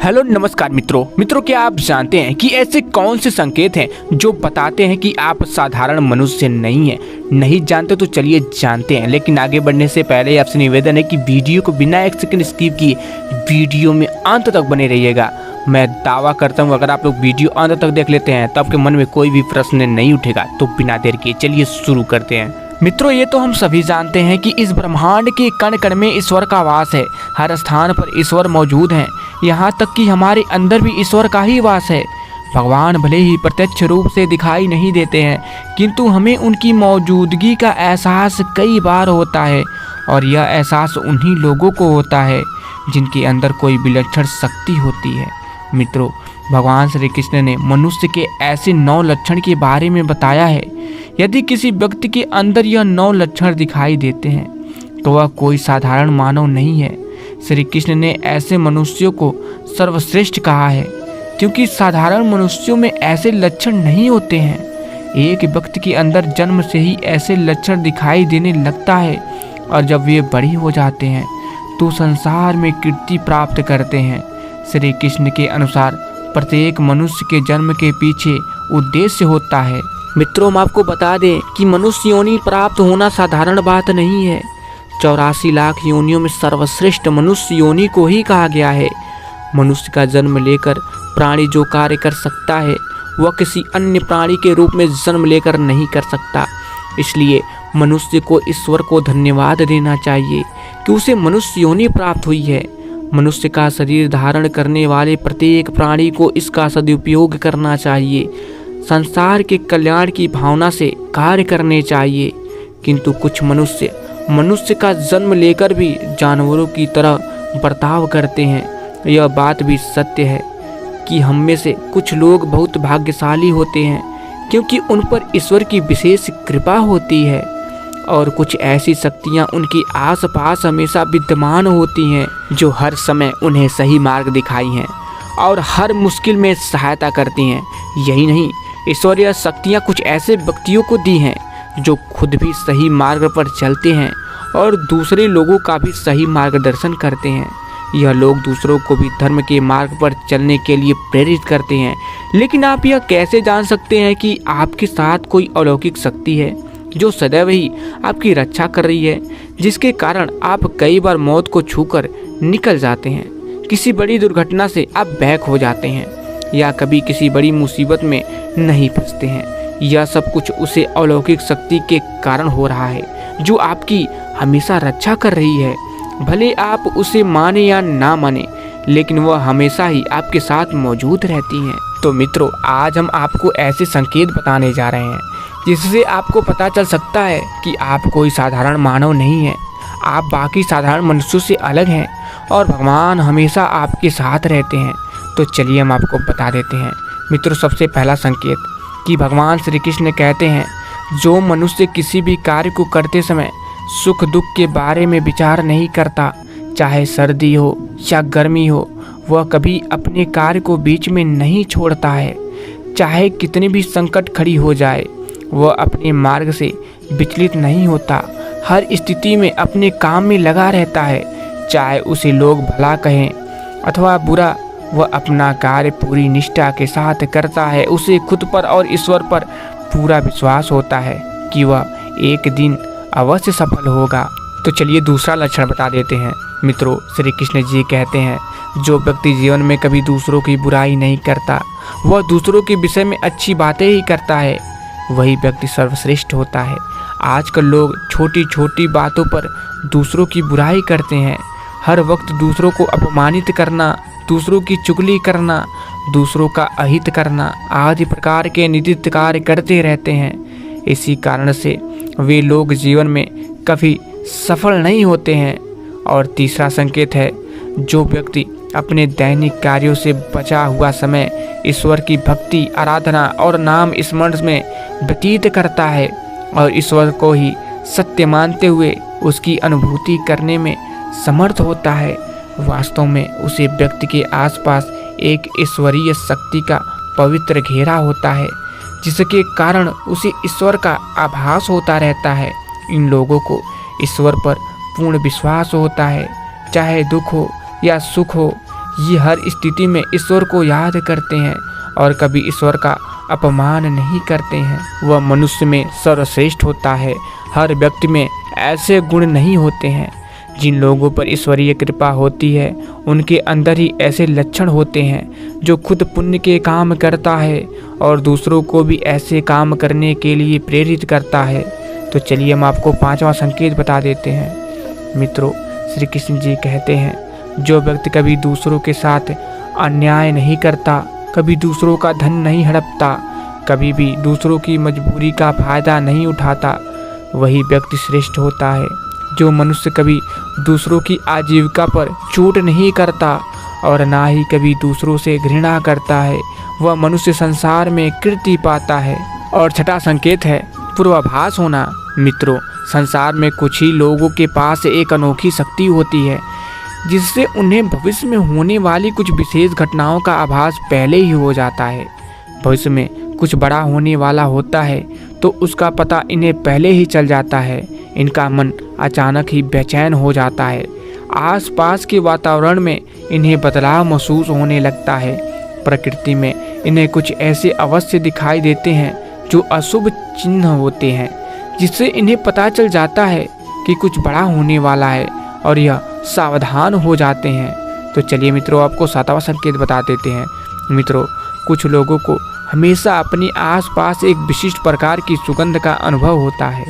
Hello नमस्कार मित्रों क्या आप जानते हैं कि ऐसे कौन से संकेत हैं जो बताते हैं कि आप साधारण मनुष्य नहीं हैं? नहीं जानते तो चलिए जानते हैं, लेकिन आगे बढ़ने से पहले आपसे निवेदन है कि वीडियो को बिना एक सेकंड स्किप किए वीडियो में अंत तक बने रहिएगा। मैं दावा करता हूँ अगर आप लोग वीडियो अंत तक देख लेते हैं तो आपके मन में कोई भी प्रश्न नहीं उठेगा। तो बिना देर किए चलिए शुरू करते हैं। मित्रों, ये तो हम सभी जानते हैं कि इस ब्रह्मांड के कण कण में ईश्वर का वास है। हर स्थान पर ईश्वर मौजूद हैं। यहाँ तक कि हमारे अंदर भी ईश्वर का ही वास है। भगवान भले ही प्रत्यक्ष रूप से दिखाई नहीं देते हैं, किंतु हमें उनकी मौजूदगी का एहसास कई बार होता है, और यह एहसास उन्हीं लोगों को होता है जिनके अंदर कोई विलक्षण शक्ति होती है। मित्रों, भगवान श्री कृष्ण ने मनुष्य के ऐसे 9 लक्षण के बारे में बताया है। यदि किसी व्यक्ति के अंदर यह 9 लक्षण दिखाई देते हैं तो वह कोई साधारण मानव नहीं है। श्री कृष्ण ने ऐसे मनुष्यों को सर्वश्रेष्ठ कहा है, क्योंकि साधारण मनुष्यों में ऐसे लक्षण नहीं होते हैं। एक व्यक्ति के अंदर जन्म से ही ऐसे लक्षण दिखाई देने लगता है, और जब वे बड़े हो जाते हैं तो संसार में कीर्ति प्राप्त करते हैं। श्री कृष्ण के अनुसार प्रत्येक मनुष्य के जन्म के पीछे उद्देश्य होता है। मित्रों, हम आपको बता दें कि मनुष्य योनि प्राप्त होना साधारण बात नहीं है। 84 लाख योनियों में सर्वश्रेष्ठ मनुष्य योनि को ही कहा गया है। मनुष्य का जन्म लेकर प्राणी जो कार्य कर सकता है वह किसी अन्य प्राणी के रूप में जन्म लेकर नहीं कर सकता। इसलिए मनुष्य को ईश्वर को धन्यवाद देना चाहिए कि उसे मनुष्य योनि प्राप्त हुई है। मनुष्य का शरीर धारण करने वाले प्रत्येक प्राणी को इसका सदुपयोग करना चाहिए। संसार के कल्याण की भावना से कार्य करने चाहिए, किंतु कुछ मनुष्य का जन्म लेकर भी जानवरों की तरह बर्ताव करते हैं। यह बात भी सत्य है कि हम में से कुछ लोग बहुत भाग्यशाली होते हैं, क्योंकि उन पर ईश्वर की विशेष कृपा होती है, और कुछ ऐसी शक्तियाँ उनके आसपास हमेशा विद्यमान होती हैं जो हर समय उन्हें सही मार्ग दिखाई हैं और हर मुश्किल में सहायता करती हैं। यही नहीं, ईश्वरीय शक्तियाँ कुछ ऐसे व्यक्तियों को दी हैं जो खुद भी सही मार्ग पर चलते हैं और दूसरे लोगों का भी सही मार्गदर्शन करते हैं। यह लोग दूसरों को भी धर्म के मार्ग पर चलने के लिए प्रेरित करते हैं। लेकिन आप यह कैसे जान सकते हैं कि आपके साथ कोई अलौकिक शक्ति है जो सदैव ही आपकी रक्षा कर रही है, जिसके कारण आप कई बार मौत को छूकर निकल जाते हैं, किसी बड़ी दुर्घटना से आप बैक हो जाते हैं, या कभी किसी बड़ी मुसीबत में नहीं फंसते हैं? यह सब कुछ उसे अलौकिक शक्ति के कारण हो रहा है जो आपकी हमेशा रक्षा कर रही है। भले आप उसे माने या ना माने, लेकिन वह हमेशा ही आपके साथ मौजूद रहती हैं। तो मित्रों, आज हम आपको ऐसे संकेत बताने जा रहे हैं जिससे आपको पता चल सकता है कि आप कोई साधारण मानव नहीं हैं। आप बाकी साधारण मनुष्यों से अलग हैं और भगवान हमेशा आपके साथ रहते हैं। तो चलिए हम आपको बता देते हैं। मित्रों, सबसे पहला संकेत कि भगवान श्री कृष्ण कहते हैं, जो मनुष्य किसी भी कार्य को करते समय सुख दुख के बारे में विचार नहीं करता, चाहे सर्दी हो या गर्मी हो, वह कभी अपने कार्य को बीच में नहीं छोड़ता है। चाहे कितनी भी संकट खड़ी हो जाए, वह अपने मार्ग से विचलित नहीं होता। हर स्थिति में अपने काम में लगा रहता है, चाहे उसे लोग भला कहें अथवा बुरा, वह अपना कार्य पूरी निष्ठा के साथ करता है। उसे खुद पर और ईश्वर पर पूरा विश्वास होता है कि वह एक दिन अवश्य सफल होगा। तो चलिए दूसरा लक्षण बता देते हैं। मित्रों, श्री कृष्ण जी कहते हैं, जो व्यक्ति जीवन में कभी दूसरों की बुराई नहीं करता, वह दूसरों के विषय में अच्छी बातें ही करता है, वही व्यक्ति सर्वश्रेष्ठ होता है। आजकल लोग छोटी छोटी बातों पर दूसरों की बुराई करते हैं। हर वक्त दूसरों को अपमानित करना, दूसरों की चुगली करना, दूसरों का अहित करना आदि प्रकार के निंदित कार्य करते रहते हैं। इसी कारण से वे लोग जीवन में कभी सफल नहीं होते हैं। और तीसरा संकेत है, जो व्यक्ति अपने दैनिक कार्यों से बचा हुआ समय ईश्वर की भक्ति, आराधना और नाम स्मरण में व्यतीत करता है और ईश्वर को ही सत्य मानते हुए उसकी अनुभूति करने में समर्थ होता है, वास्तव में उसे व्यक्ति के आसपास एक ईश्वरीय शक्ति का पवित्र घेरा होता है, जिसके कारण उसे ईश्वर का आभास होता रहता है। इन लोगों को ईश्वर पर पूर्ण विश्वास होता है, चाहे दुख हो या सुख हो, ये हर स्थिति में ईश्वर को याद करते हैं और कभी ईश्वर का अपमान नहीं करते हैं। वह मनुष्य में सर्वश्रेष्ठ होता है। हर व्यक्ति में ऐसे गुण नहीं होते हैं। जिन लोगों पर ईश्वरीय कृपा होती है उनके अंदर ही ऐसे लक्षण होते हैं जो खुद पुण्य के काम करता है और दूसरों को भी ऐसे काम करने के लिए प्रेरित करता है। तो चलिए हम आपको 5वां संकेत बता देते हैं। मित्रों, श्री कृष्ण जी कहते हैं, जो व्यक्ति कभी दूसरों के साथ अन्याय नहीं करता, कभी दूसरों का धन नहीं हड़पता, कभी भी दूसरों की मजबूरी का फायदा नहीं उठाता, वही व्यक्ति श्रेष्ठ होता है। जो मनुष्य कभी दूसरों की आजीविका पर चोट नहीं करता और ना ही कभी दूसरों से घृणा करता है, वह मनुष्य संसार में कीर्ति पाता है। और 6वां संकेत है पूर्वाभास होना। मित्रों, संसार में कुछ ही लोगों के पास एक अनोखी शक्ति होती है जिससे उन्हें भविष्य में होने वाली कुछ विशेष घटनाओं का आभास पहले ही हो जाता है। भविष्य में कुछ बड़ा होने वाला होता है तो उसका पता इन्हें पहले ही चल जाता है। इनका मन अचानक ही बेचैन हो जाता है। आसपास के वातावरण में इन्हें बदलाव महसूस होने लगता है। प्रकृति में इन्हें कुछ ऐसे अवश्य दिखाई देते हैं जो अशुभ चिन्ह होते हैं, जिससे इन्हें पता चल जाता है कि कुछ बड़ा होने वाला है और यह सावधान हो जाते हैं। तो चलिए मित्रों, आपको 7वां संकेत बता देते हैं। मित्रों, कुछ लोगों को हमेशा अपने आसपास एक विशिष्ट प्रकार की सुगंध का अनुभव होता है।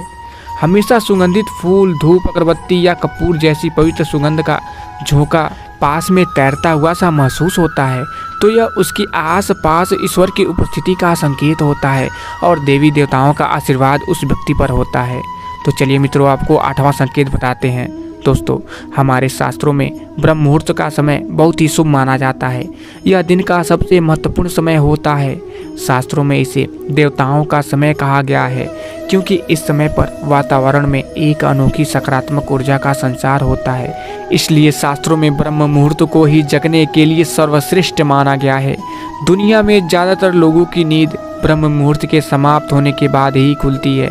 हमेशा सुगंधित फूल, धूप, अगरबत्ती या कपूर जैसी पवित्र सुगंध का झोंका पास में तैरता हुआ सा महसूस होता है, तो यह उसकी आसपास ईश्वर की उपस्थिति का संकेत होता है और देवी देवताओं का आशीर्वाद उस व्यक्ति पर होता है। तो चलिए मित्रों, आपको 8वां संकेत बताते हैं। दोस्तों, हमारे शास्त्रों में ब्रह्म मुहूर्त का समय बहुत ही शुभ माना जाता है। यह दिन का सबसे महत्वपूर्ण समय होता है। शास्त्रों में इसे देवताओं का समय कहा गया है क्योंकि इस समय पर वातावरण में एक अनोखी सकारात्मक ऊर्जा का संचार होता है। इसलिए शास्त्रों में ब्रह्म मुहूर्त को ही जगने के लिए सर्वश्रेष्ठ माना गया है। दुनिया में ज़्यादातर लोगों की नींद ब्रह्म मुहूर्त के समाप्त होने के बाद ही खुलती है,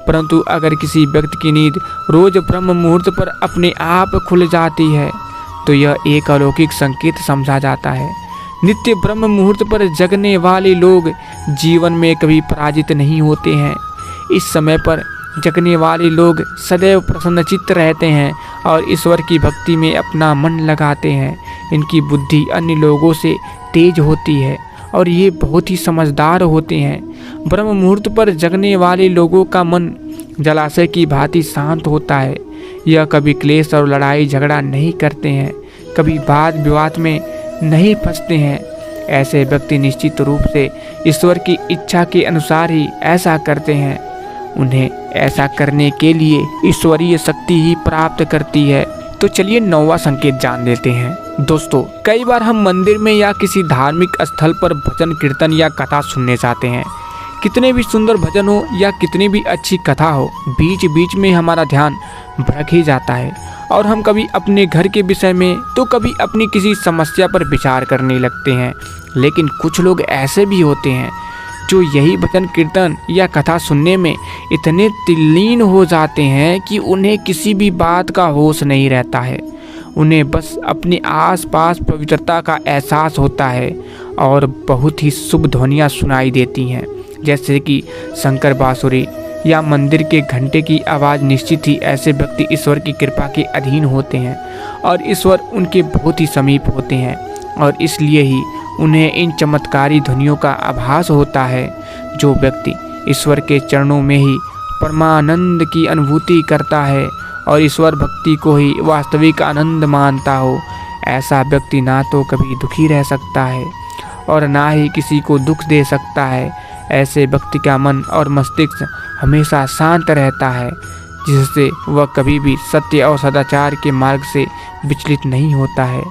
परंतु अगर किसी व्यक्ति की नींद रोज ब्रह्म मुहूर्त पर अपने आप खुल जाती है तो यह एक अलौकिक संकेत समझा जाता है। नित्य ब्रह्म मुहूर्त पर जगने वाले लोग जीवन में कभी पराजित नहीं होते हैं। इस समय पर जगने वाले लोग सदैव प्रसन्नचित्त रहते हैं और ईश्वर की भक्ति में अपना मन लगाते हैं। इनकी बुद्धि अन्य लोगों से तेज होती है और ये बहुत ही समझदार होते हैं। ब्रह्म मुहूर्त पर जगने वाले लोगों का मन जलाशय की भांति शांत होता है। यह कभी क्लेश और लड़ाई झगड़ा नहीं करते हैं, कभी वाद विवाद में नहीं फंसते हैं। ऐसे व्यक्ति निश्चित रूप से ईश्वर की इच्छा के अनुसार ही ऐसा करते हैं। उन्हें ऐसा करने के लिए ईश्वरीय शक्ति ही प्राप्त करती है। तो चलिए 9वां संकेत जान लेते हैं। दोस्तों, कई बार हम मंदिर में या किसी धार्मिक स्थल पर भजन कीर्तन या कथा सुनने जाते हैं। कितने भी सुंदर भजन हो या कितनी भी अच्छी कथा हो, बीच बीच में हमारा ध्यान भटक ही जाता है और हम कभी अपने घर के विषय में तो कभी अपनी किसी समस्या पर विचार करने लगते हैं। लेकिन कुछ लोग ऐसे भी होते हैं जो यही भजन कीर्तन या कथा सुनने में इतने तल्लीन हो जाते हैं कि उन्हें किसी भी बात का होश नहीं रहता है। उन्हें बस अपने आसपास पवित्रता का एहसास होता है और बहुत ही शुभ ध्वनियाँ सुनाई देती हैं, जैसे कि शंकर बांसुरी या मंदिर के घंटे की आवाज़। निश्चित ही ऐसे व्यक्ति ईश्वर की कृपा के अधीन होते हैं और ईश्वर उनके बहुत ही समीप होते हैं और इसलिए ही उन्हें इन चमत्कारी ध्वनियों का आभास होता है। जो व्यक्ति ईश्वर के चरणों में ही परमानंद की अनुभूति करता है और ईश्वर भक्ति को ही वास्तविक आनंद मानता हो, ऐसा व्यक्ति ना तो कभी दुखी रह सकता है और ना ही किसी को दुख दे सकता है। ऐसे व्यक्ति का मन और मस्तिष्क हमेशा शांत रहता है, जिससे वह कभी भी सत्य और सदाचार के मार्ग से विचलित नहीं होता है।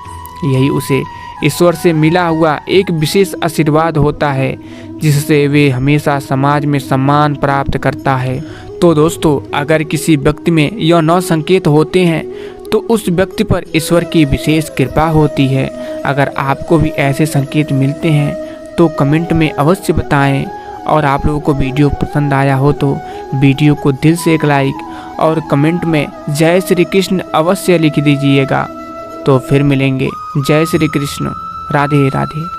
यही उसे ईश्वर से मिला हुआ एक विशेष आशीर्वाद होता है, जिससे वे हमेशा समाज में सम्मान प्राप्त करता है। तो दोस्तों, अगर किसी व्यक्ति में यह 9 संकेत होते हैं तो उस व्यक्ति पर ईश्वर की विशेष कृपा होती है। अगर आपको भी ऐसे संकेत मिलते हैं तो कमेंट में अवश्य बताएं और आप लोगों को वीडियो पसंद आया हो तो वीडियो को दिल से एक लाइक और कमेंट में जय श्री कृष्ण अवश्य लिख दीजिएगा। तो फिर मिलेंगे। जय श्री कृष्ण। राधे राधे।